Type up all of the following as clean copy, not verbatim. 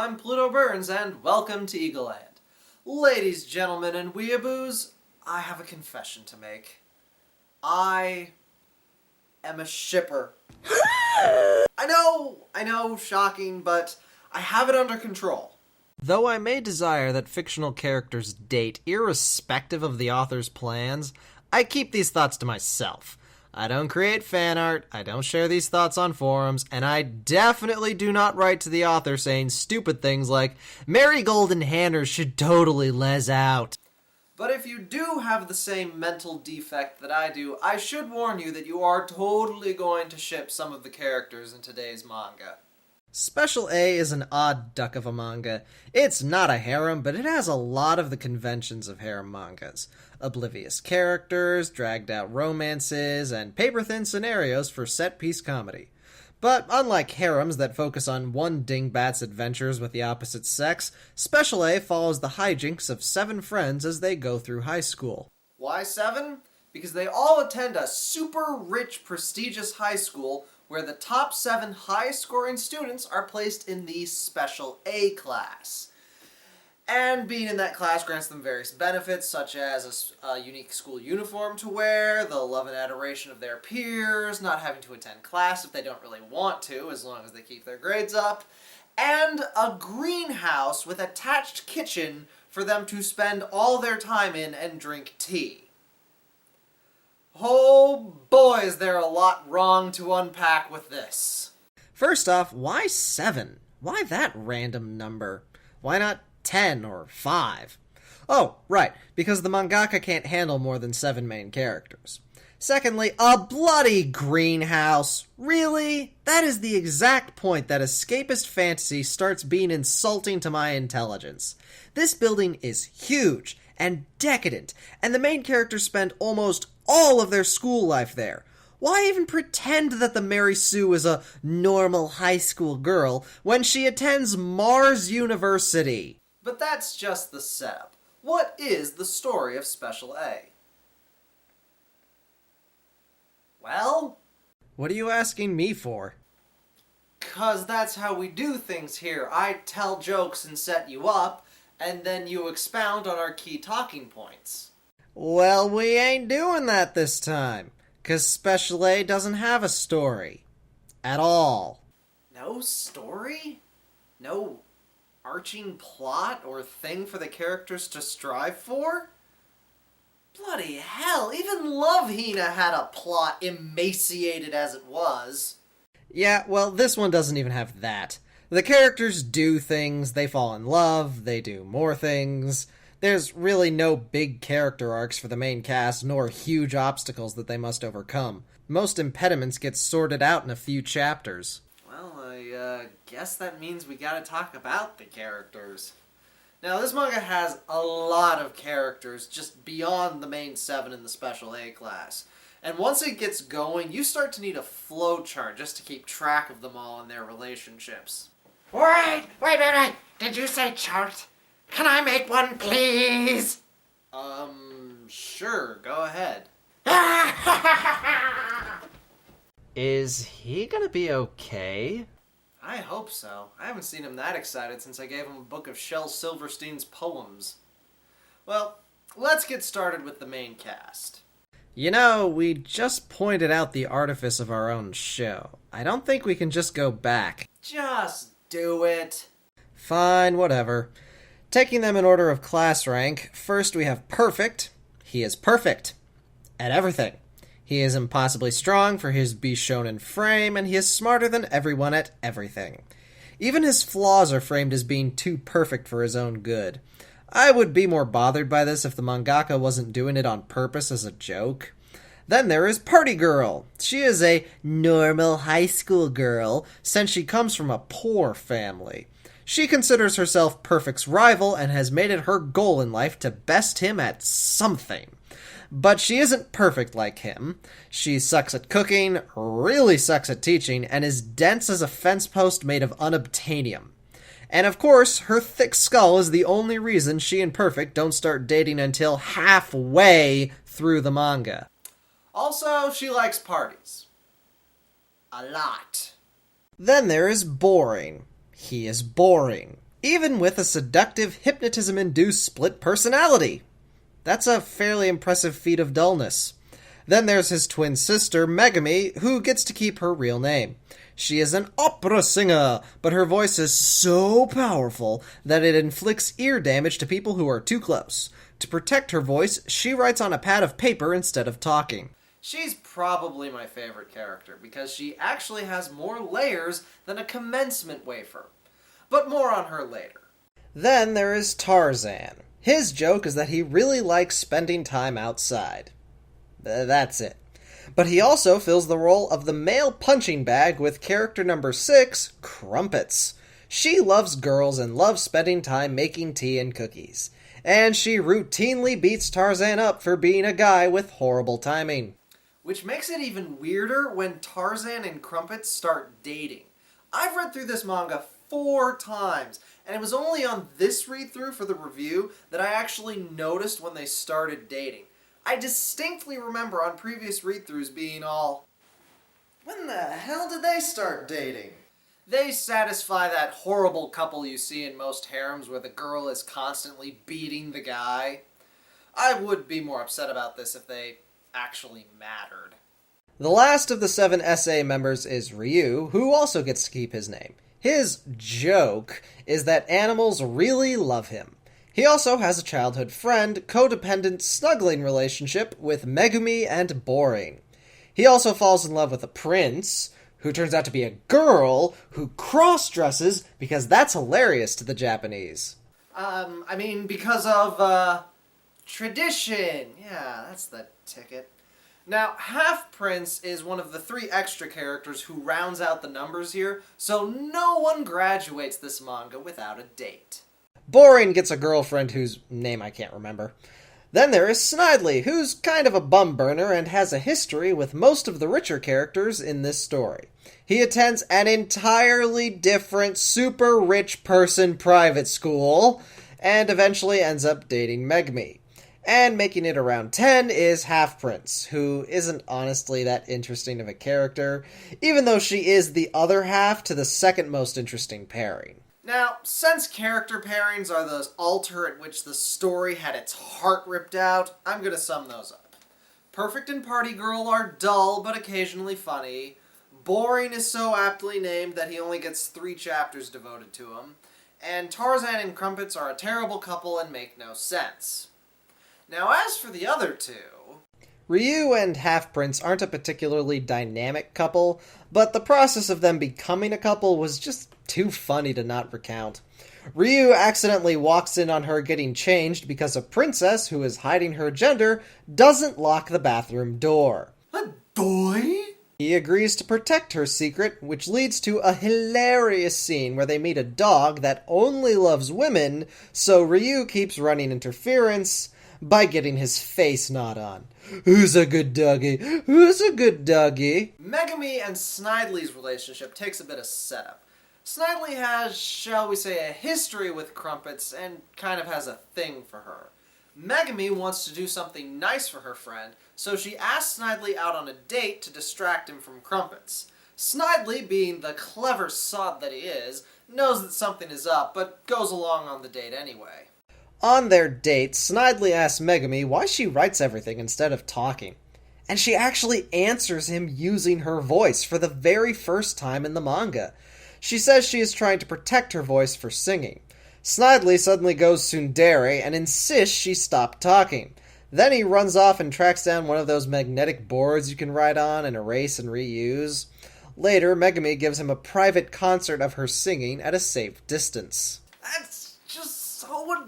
I'm Plutoburns, and welcome to Eagleland. Ladies, gentlemen, and weeaboos, I have a confession to make. I am a shipper. I know, shocking, but I have it under control. Though I may desire that fictional characters date irrespective of the author's plans, I keep these thoughts to myself. I don't create fan art, I don't share these thoughts on forums, and I definitely do not write to the author saying stupid things like, Marigold and Hanners should totally les out. But if you do have the same mental defect that I do, I should warn you that you are totally going to ship some of the characters in today's manga. Special A is an odd duck of a manga. It's not a harem, but it has a lot of the conventions of harem mangas. Oblivious characters, dragged-out romances, and paper-thin scenarios for set-piece comedy. But unlike harems that focus on one dingbat's adventures with the opposite sex, Special A follows the hijinks of 7 friends as they go through high school. Why 7? Because they all attend a super rich, prestigious high school where the top 7 high-scoring students are placed in the Special A class. And being in that class grants them various benefits, such as a unique school uniform to wear, the love and adoration of their peers, not having to attend class if they don't really want to, as long as they keep their grades up, and a greenhouse with attached kitchen for them to spend all their time in and drink tea. Oh boy, is there a lot wrong to unpack with this. First off, why 7? Why that random number? Why not 10 or 5? Oh, right, because the mangaka can't handle more than 7 main characters. Secondly, a bloody greenhouse. Really? That is the exact point that escapist fantasy starts being insulting to my intelligence. This building is huge and decadent, and the main characters spend almost all of their school life there. Why even pretend that the Mary Sue is a normal high school girl when she attends Mars University? But that's just the setup. What is the story of Special A? Well? What are you asking me for? 'Cause that's how we do things here. I tell jokes and set you up, and then you expound on our key talking points. Well, we ain't doing that this time, 'cause Special A doesn't have a story. At all. No story? No arching plot or thing for the characters to strive for? Bloody hell, even Love Hina had a plot, emaciated as it was. Yeah, well, this one doesn't even have that. The characters do things, they fall in love, they do more things. There's really no big character arcs for the main cast, nor huge obstacles that they must overcome. Most impediments get sorted out in a few chapters. Well, I guess that means we gotta talk about the characters. Now, this manga has a lot of characters just beyond the main 7 in the Special A class. And once it gets going, you start to need a flowchart just to keep track of them all and their relationships. Wait! Did you say chart? Can I make one, please? Sure, go ahead. Is he gonna be okay? I hope so. I haven't seen him that excited since I gave him a book of Shel Silverstein's poems. Well, let's get started with the main cast. You know, we just pointed out the artifice of our own show. I don't think we can just go back. Just do it. Fine, whatever. Taking them in order of class rank, first we have Perfect. He is perfect. At everything. He is impossibly strong for his Bishonen frame, and he is smarter than everyone at everything. Even his flaws are framed as being too perfect for his own good. I would be more bothered by this if the mangaka wasn't doing it on purpose as a joke. Then there is Party Girl. She is a normal high school girl, since she comes from a poor family. She considers herself Perfect's rival and has made it her goal in life to best him at something. But she isn't perfect like him. She sucks at cooking, really sucks at teaching, and is dense as a fence post made of unobtainium. And of course, her thick skull is the only reason she and Perfect don't start dating until halfway through the manga. Also, she likes parties. A lot. Then there is Boring. He is boring. even with a seductive hypnotism-induced split personality. That's a fairly impressive feat of dullness. Then there's his twin sister, Megami, who gets to keep her real name. She is an opera singer, but her voice is so powerful that it inflicts ear damage to people who are too close. To protect her voice, she writes on a pad of paper instead of talking. She's probably my favorite character, because she actually has more layers than a commencement wafer. But more on her later. Then there is Tarzan. His joke is that he really likes spending time outside. That's it. But he also fills the role of the male punching bag with character number 6, Crumpets. She loves girls and loves spending time making tea and cookies. And she routinely beats Tarzan up for being a guy with horrible timing. Which makes it even weirder when Tarzan and Crumpets start dating. I've read through this manga 4 times, and it was only on this read-through for the review that I actually noticed when they started dating. I distinctly remember on previous read-throughs being all, when the hell did they start dating? They satisfy that horrible couple you see in most harems where the girl is constantly beating the guy. I would be more upset about this if they actually mattered. The last of the 7 SA members is Ryu, who also gets to keep his name. His joke is that animals really love him. He also has a childhood friend, codependent snuggling relationship with Megumi and Boring. He also falls in love with a prince, who turns out to be a girl who cross-dresses because that's hilarious to the Japanese. Because of, tradition. Yeah, that's the ticket. Now, Half-Prince is one of the 3 extra characters who rounds out the numbers here, so no one graduates this manga without a date. Boring gets a girlfriend whose name I can't remember. Then there is Snidely, who's kind of a bum burner and has a history with most of the richer characters in this story. He attends an entirely different super rich person private school, and eventually ends up dating Megumi. And making it around 10 is Half-Prince, who isn't honestly that interesting of a character, even though she is the other half to the second most interesting pairing. Now, since character pairings are the altar at which the story had its heart ripped out, I'm gonna sum those up. Perfect and Party Girl are dull but occasionally funny. Boring is so aptly named that he only gets 3 chapters devoted to him. And Tarzan and Crumpets are a terrible couple and make no sense. Now, as for the other 2... Ryu and Half-Prince aren't a particularly dynamic couple, but the process of them becoming a couple was just too funny to not recount. Ryu accidentally walks in on her getting changed because a princess who is hiding her gender doesn't lock the bathroom door. A doy? He agrees to protect her secret, which leads to a hilarious scene where they meet a dog that only loves women, so Ryu keeps running interference by getting his face gnawed on. Who's a good doggy? Who's a good doggy? Megumi and Snidely's relationship takes a bit of setup. Snidely has, shall we say, a history with Crumpets and kind of has a thing for her. Megumi wants to do something nice for her friend, so she asks Snidely out on a date to distract him from Crumpets. Snidely, being the clever sod that he is, knows that something is up, but goes along on the date anyway. On their date, Snidely asks Megumi why she writes everything instead of talking. And she actually answers him using her voice for the very first time in the manga. She says she is trying to protect her voice for singing. Snidely suddenly goes tsundere and insists she stop talking. Then he runs off and tracks down one of those magnetic boards you can write on and erase and reuse. Later, Megumi gives him a private concert of her singing at a safe distance. That's just so adorable!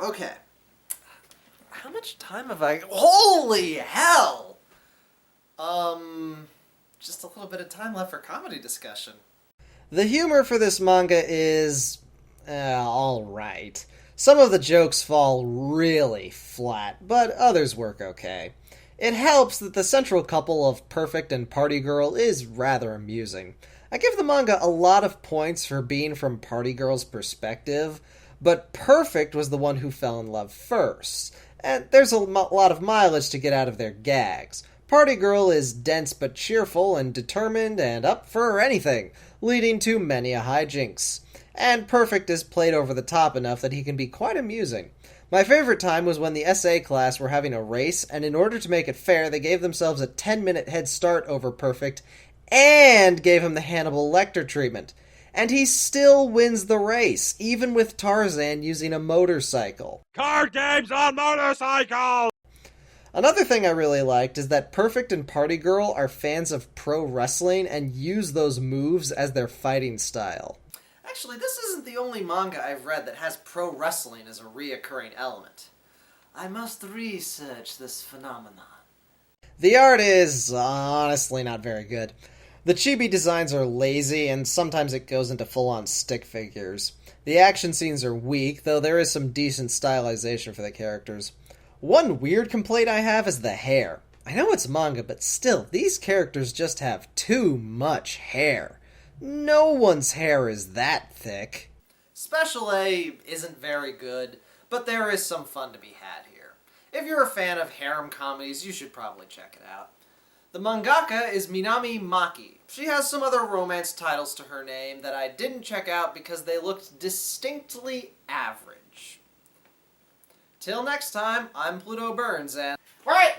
Okay. How much time have I... Holy hell! Just a little bit of time left for comedy discussion. The humor for this manga is... alright. Some of the jokes fall really flat, but others work okay. It helps that the central couple of Perfect and Party Girl is rather amusing. I give the manga a lot of points for being from Party Girl's perspective, but Perfect was the one who fell in love first, and there's a lot of mileage to get out of their gags. Party Girl is dense but cheerful and determined and up for anything, leading to many a hijinks. And Perfect is played over the top enough that he can be quite amusing. My favorite time was when the SA class were having a race, and in order to make it fair, they gave themselves a 10-minute head start over Perfect, and gave him the Hannibal Lecter treatment. And he still wins the race, even with Tarzan using a motorcycle. Card games on motorcycles! Another thing I really liked is that Perfect and Party Girl are fans of pro wrestling and use those moves as their fighting style. Actually, this isn't the only manga I've read that has pro wrestling as a reoccurring element. I must research this phenomenon. The art is honestly not very good. The chibi designs are lazy, and sometimes it goes into full-on stick figures. The action scenes are weak, though there is some decent stylization for the characters. One weird complaint I have is the hair. I know it's manga, but still, these characters just have too much hair. No one's hair is that thick. Special A isn't very good, but there is some fun to be had here. If you're a fan of harem comedies, you should probably check it out. The mangaka is Minami Maki. She has some other romance titles to her name that I didn't check out because they looked distinctly average. Till next time, I'm Plutoburns, and... Wait!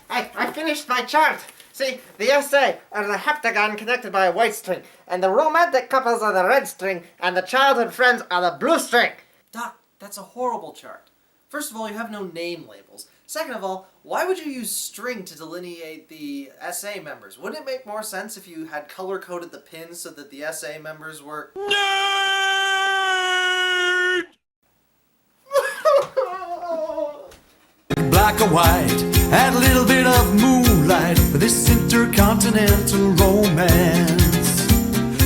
I finished my chart. See, the SA are the heptagon connected by a white string, and the romantic couples are the red string, and the childhood friends are the blue string. Doc, that's a horrible chart. First of all, you have no name labels. Second of all, why would you use string to delineate the SA members? Wouldn't it make more sense if you had color-coded the pins so that the SA members were... Nerd! Black or white, add a little bit of moonlight for this intercontinental romance.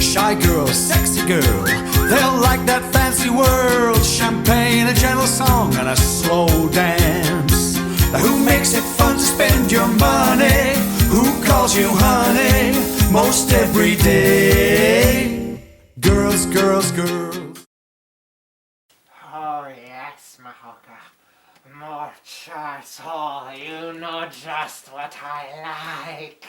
Shy girl, sexy girl, they'll like that fancy world. Champagne, a gentle song, and a slow dance. Who makes it fun to spend your money? Who calls you honey most every day? Girls, girls, girls. Oh yes, Mahoka. More charts. Oh, you know just what I like.